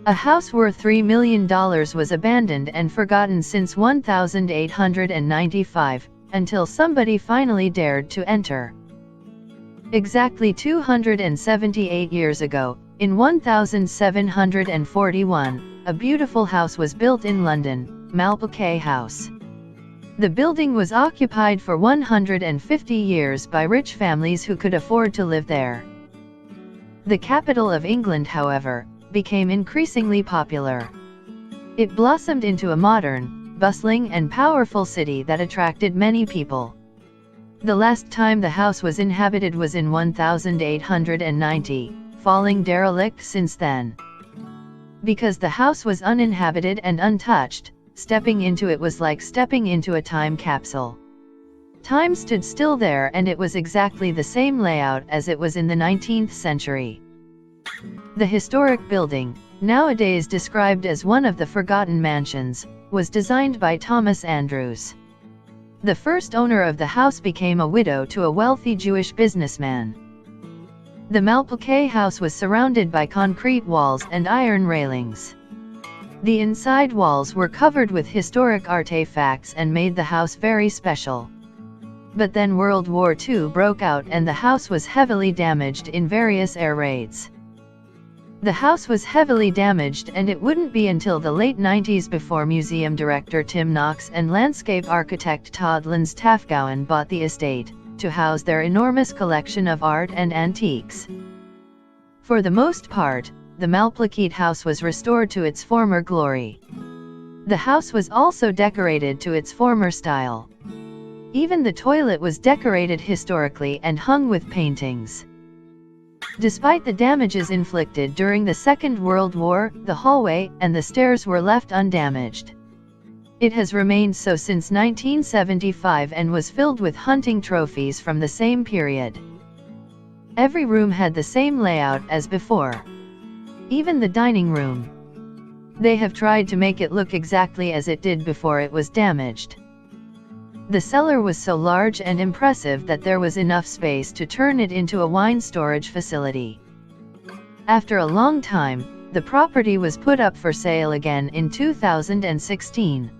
A house worth $3 million was abandoned and forgotten since 1895, until somebody finally dared to enter. Exactly 278 years ago, in 1741, a beautiful house was built in London, Malplaquet House. The building was occupied for 150 years by rich families who could afford to live there. The capital of England, however, became increasingly popular. It blossomed into a modern, bustling and powerful city that attracted many people. The last time the house was inhabited was in 1890, falling derelict since then. Because the house was uninhabited and untouched, stepping into it was like stepping into a time capsule. Time stood still there, and it was exactly the same layout as it was in the 19th century. The historic building, nowadays described as one of the forgotten mansions, was designed by Thomas Andrews. The first owner of the house became a widow to a wealthy Jewish businessman. The Malplaquet House was surrounded by concrete walls and iron railings. The inside walls were covered with historic artifacts and made the house very special. But then World War II broke out and the house was heavily damaged in various air raids. The house was heavily damaged, and it wouldn't be until the late 90s before museum director Tim Knox and landscape architect Todd Lands-Tafgowan bought the estate, to house their enormous collection of art and antiques. For the most part, the Malplaquet House was restored to its former glory. The house was also decorated to its former style. Even the toilet was decorated historically and hung with paintings. Despite the damages inflicted during the Second World War, the hallway and the stairs were left undamaged. It has remained so since 1975 and was filled with hunting trophies from the same period. Every room had the same layout as before. Even the dining room. They have tried to make it look exactly as it did before it was damaged. The cellar was so large and impressive that there was enough space to turn it into a wine storage facility. After a long time, the property was put up for sale again in 2016.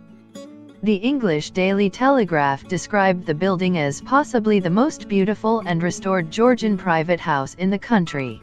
The English Daily Telegraph described the building as possibly the most beautiful and restored Georgian private house in the country.